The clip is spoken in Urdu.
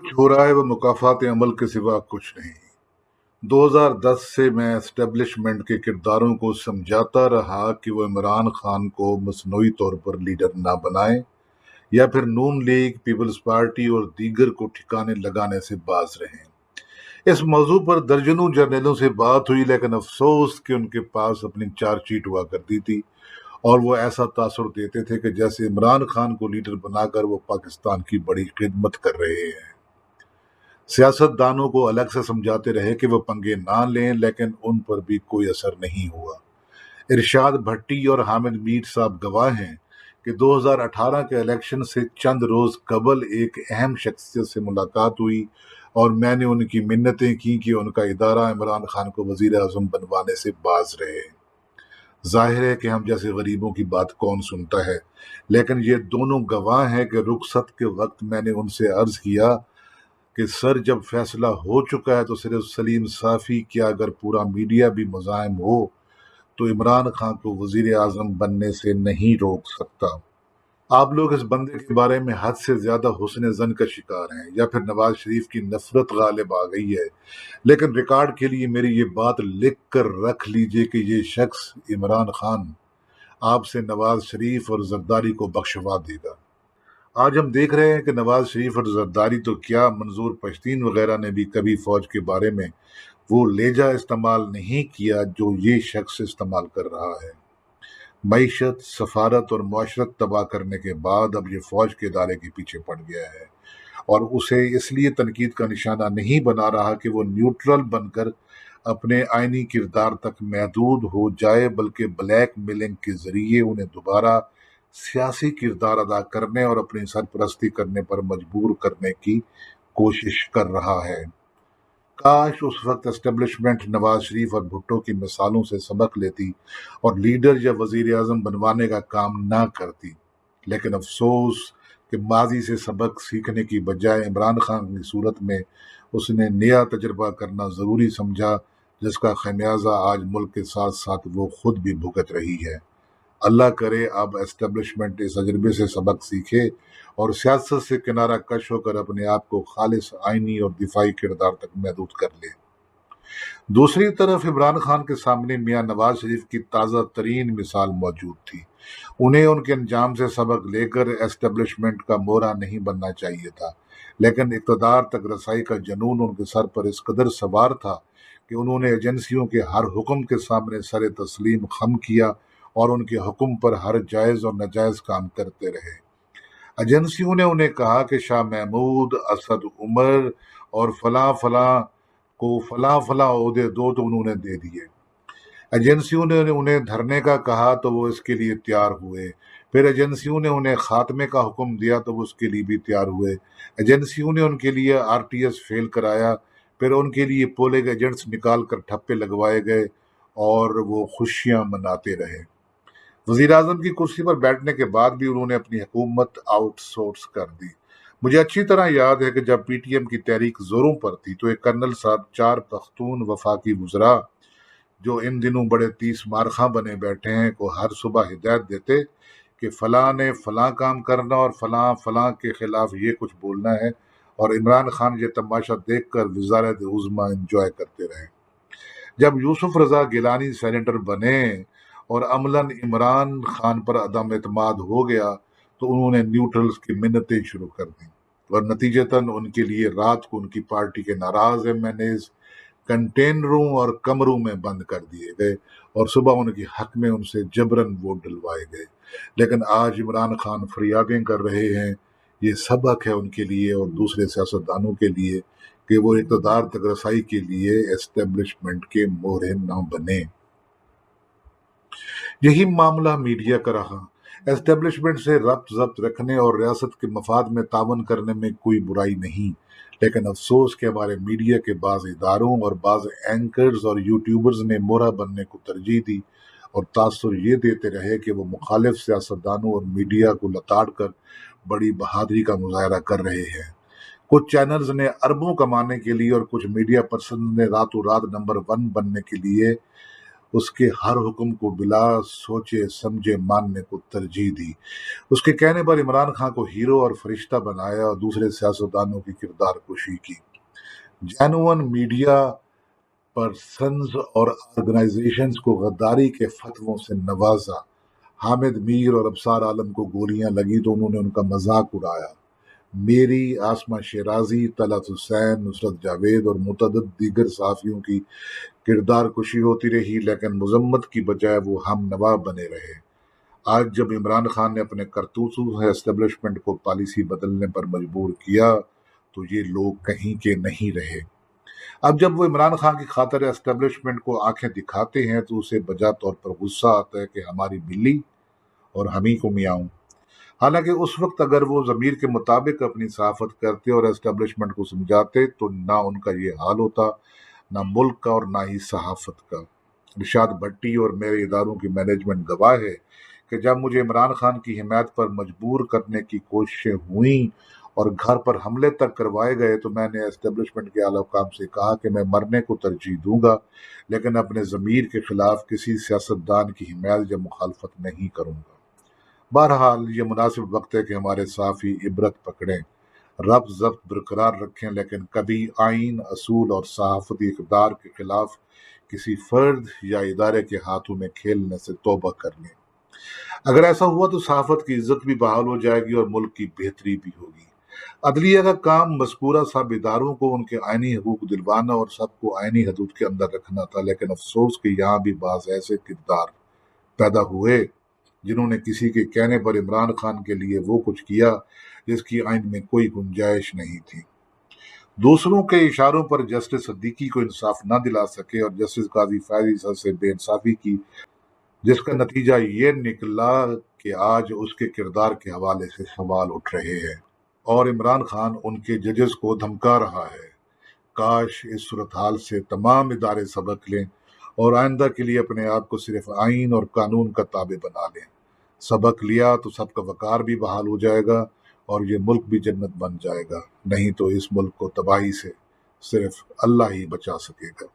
کچھ ہو رہا ہے وہ مکافات عمل کے سوا کچھ نہیں۔ 2010 سے میں اسٹیبلشمنٹ کے کرداروں کو سمجھاتا رہا کہ وہ عمران خان کو مصنوعی طور پر لیڈر نہ بنائیں یا پھر نون لیگ، پیپلز پارٹی اور دیگر کو ٹھکانے لگانے سے باز رہیں۔ اس موضوع پر درجنوں جرنیلوں سے بات ہوئی، لیکن افسوس کہ ان کے پاس اپنی چارج شیٹ ہوا کرتی تھی اور وہ ایسا تاثر دیتے تھے کہ جیسے عمران خان کو لیڈر بنا کر وہ پاکستان کی بڑی خدمت کر رہے ہیں۔ سیاست دانوں کو الگ سے سمجھاتے رہے کہ وہ پنگے نہ لیں، لیکن ان پر بھی کوئی اثر نہیں ہوا۔ ارشاد بھٹی اور حامد میر صاحب گواہ ہیں کہ 2018 کے الیکشن سے چند روز قبل ایک اہم شخصیت سے ملاقات ہوئی اور میں نے ان کی منتیں کی کہ ان کا ادارہ عمران خان کو وزیر اعظم بنوانے سے باز رہے۔ ظاہر ہے کہ ہم جیسے غریبوں کی بات کون سنتا ہے، لیکن یہ دونوں گواہ ہیں کہ رخصت کے وقت میں نے ان سے عرض کیا کہ سر، جب فیصلہ ہو چکا ہے تو صرف سلیم صافی کیا اگر پورا میڈیا بھی مزاحم ہو تو عمران خان کو وزیر اعظم بننے سے نہیں روک سکتا۔ آپ لوگ اس بندے کے بارے میں حد سے زیادہ حسن زن کا شکار ہیں، یا پھر نواز شریف کی نفرت غالب آ گئی ہے، لیکن ریکارڈ کے لیے میری یہ بات لکھ کر رکھ لیجئے کہ یہ شخص عمران خان آپ سے نواز شریف اور زرداری کو بخشوا دے گا۔ آج ہم دیکھ رہے ہیں کہ نواز شریف اور زرداری تو کیا، منظور پشتین وغیرہ نے بھی کبھی فوج کے بارے میں وہ لہجہ استعمال نہیں کیا جو یہ شخص استعمال کر رہا ہے۔ معیشت، سفارت اور معاشرت تباہ کرنے کے بعد اب یہ فوج کے ادارے کے پیچھے پڑ گیا ہے اور اسے اس لیے تنقید کا نشانہ نہیں بنا رہا کہ وہ نیوٹرل بن کر اپنے آئینی کردار تک محدود ہو جائے، بلکہ بلیک میلنگ کے ذریعے انہیں دوبارہ سیاسی کردار ادا کرنے اور اپنی سرپرستی کرنے پر مجبور کرنے کی کوشش کر رہا ہے۔ کاش اس وقت اسٹیبلشمنٹ نواز شریف اور بھٹو کی مثالوں سے سبق لیتی اور لیڈر یا وزیر اعظم بنوانے کا کام نہ کرتی، لیکن افسوس کہ ماضی سے سبق سیکھنے کی بجائے عمران خان کی صورت میں اس نے نیا تجربہ کرنا ضروری سمجھا، جس کا خمیازہ آج ملک کے ساتھ ساتھ وہ خود بھی بھگت رہی ہے۔ اللہ کرے اب اسٹیبلشمنٹ اس تجربے سے سبق سیکھے اور سیاست سے کنارہ کش ہو کر اپنے آپ کو خالص آئینی اور دفاعی کردار تک محدود کر لے۔ دوسری طرف عمران خان کے سامنے میاں نواز شریف کی تازہ ترین مثال موجود تھی۔ انہیں ان کے انجام سے سبق لے کر اسٹیبلشمنٹ کا مورا نہیں بننا چاہیے تھا، لیکن اقتدار تک رسائی کا جنون ان کے سر پر اس قدر سوار تھا کہ انہوں نے ایجنسیوں کے ہر حکم کے سامنے سر تسلیم خم کیا اور ان کے حکم پر ہر جائز اور ناجائز کام کرتے رہے۔ ایجنسیوں نے انہیں کہا کہ شاہ محمود، اسد عمر اور فلاں فلاں کو فلاں فلاں عہدے دو تو انہوں نے دے دیے۔ ایجنسیوں نے انہیں دھرنے کا کہا تو وہ اس کے لیے تیار ہوئے۔ پھر ایجنسیوں نے انہیں خاتمے کا حکم دیا تو وہ اس کے لیے بھی تیار ہوئے۔ ایجنسیوں نے ان کے لیے RTS فیل کرایا، پھر ان کے لیے پولنگ ایجنٹس نکال کر ٹھپے لگوائے گئے اور وہ خوشیاں مناتے رہے۔ وزیر اعظم کی کرسی پر بیٹھنے کے بعد بھی انہوں نے اپنی حکومت آؤٹ سورس کر دی۔ مجھے اچھی طرح یاد ہے کہ جب PTM کی تحریک زوروں پر تھی تو ایک کرنل صاحب 4 پختون وفاقی وزراء جو ان دنوں بڑے 30 مارخاں بنے بیٹھے ہیں کو ہر صبح ہدایت دیتے کہ فلاں نے فلاں کام کرنا اور فلاں فلاں کے خلاف یہ کچھ بولنا ہے، اور عمران خان یہ تماشا دیکھ کر وزارت عظمیٰ انجوائے کرتے رہے۔ جب یوسف رضا گیلانی سینیٹر بنے اور عملاً عمران خان پر عدم اعتماد ہو گیا تو انہوں نے نیوٹرلز کی منتیں شروع کر دیں اور نتیجتاً ان کے لیے رات کو ان کی پارٹی کے ناراض MNAs کنٹینروں اور کمروں میں بند کر دیے گئے اور صبح ان کے حق میں ان سے جبراً ووٹ ڈلوائے گئے۔ لیکن آج عمران خان فریادیں کر رہے ہیں۔ یہ سبق ہے ان کے لیے اور دوسرے سیاستدانوں کے لیے کہ وہ اقتدار تک رسائی کے لیے اسٹیبلشمنٹ کے مورے نہ بنے۔ یہی معاملہ میڈیا کا رہا۔ اسٹیبلشمنٹ سے ربط ضبط رکھنے اور ریاست کے مفاد میں تعاون کرنے میں کوئی برائی نہیں، لیکن افسوس کہ ہمارے میڈیا کے بعض اداروں اور بعض اینکرز اور یوٹیوبرز نے مورا بننے کو ترجیح دی اور تاثر یہ دیتے رہے کہ وہ مخالف سیاستدانوں اور میڈیا کو لتاڑ کر بڑی بہادری کا مظاہرہ کر رہے ہیں۔ کچھ چینلز نے اربوں کمانے کے لیے اور کچھ میڈیا پرسنز نے راتوں رات نمبر 1 بننے کے لیے اس کے ہر حکم کو بلا سوچے سمجھے ماننے کو ترجیح دی۔ اس کے کہنے پر عمران خان کو ہیرو اور فرشتہ بنایا اور دوسرے سیاستدانوں کی کردار کشی کی۔ جینون میڈیا پرسنز اور آرگنائزیشنز کو غداری کے فتووں سے نوازا۔ حامد میر اور ابصار عالم کو گولیاں لگی تو انہوں نے ان کا مذاق اڑایا۔ میری، آسمہ شیرازی، طلعت حسین، نصرت جاوید اور متعدد دیگر صحافیوں کی کردار کشی ہوتی رہی، لیکن مذمت کی بجائے وہ ہم نوا بنے رہے۔ آج جب عمران خان نے اپنے کرتوتوں سے اسٹیبلشمنٹ کو پالیسی بدلنے پر مجبور کیا تو یہ لوگ کہیں کے نہیں رہے۔ اب جب وہ عمران خان کی خاطر اسٹیبلشمنٹ کو آنکھیں دکھاتے ہیں تو اسے بجا طور پر غصہ آتا ہے کہ ہماری بلی اور ہم ہی کو میاؤں۔ حالانکہ اس وقت اگر وہ ضمیر کے مطابق اپنی صحافت کرتے اور اسٹیبلشمنٹ کو سمجھاتے تو نہ ان کا یہ حال ہوتا، نہ ملک کا اور نہ ہی صحافت کا۔ رشاد بھٹی اور میرے اداروں کی مینجمنٹ گواہ ہے کہ جب مجھے عمران خان کی حمایت پر مجبور کرنے کی کوششیں ہوئیں اور گھر پر حملے تک کروائے گئے تو میں نے اسٹیبلشمنٹ کے اعلی حکام سے کہا کہ میں مرنے کو ترجیح دوں گا، لیکن اپنے ضمیر کے خلاف کسی سیاستدان کی حمایت یا مخالفت نہیں کروں گا۔ بہرحال یہ مناسب وقت ہے کہ ہمارے صحافی عبرت پکڑیں، ربط ضبط برقرار رکھیں، لیکن کبھی آئین، اصول اور صحافتی اقدار کے خلاف کسی فرد یا ادارے کے ہاتھوں میں کھیلنے سے توبہ کر لیں۔ اگر ایسا ہوا تو صحافت کی عزت بھی بحال ہو جائے گی اور ملک کی بہتری بھی ہوگی۔ عدلیہ کا کام مذکورہ سب اداروں کو ان کے آئینی حقوق دلوانا اور سب کو آئینی حدود کے اندر رکھنا تھا، لیکن افسوس کہ یہاں بھی بعض ایسے کردار پیدا ہوئے جنہوں نے کسی کے کہنے پر عمران خان کے لیے وہ کچھ کیا جس کی آئین میں کوئی گنجائش نہیں تھی۔ دوسروں کے اشاروں پر جسٹس صدیقی کو انصاف نہ دلا سکے اور جسٹس قاضی فیض عیسیٰ سے بے انصافی کی، جس کا نتیجہ یہ نکلا کہ آج اس کے کردار کے حوالے سے سوال اٹھ رہے ہیں اور عمران خان ان کے ججز کو دھمکا رہا ہے۔ کاش اس صورتحال سے تمام ادارے سبق لیں اور آئندہ کے لیے اپنے آپ کو صرف آئین اور قانون کا تابع بنا لیں۔ سبق لیا تو سب کا وقار بھی بحال ہو جائے گا اور یہ ملک بھی جنت بن جائے گا، نہیں تو اس ملک کو تباہی سے صرف اللہ ہی بچا سکے گا۔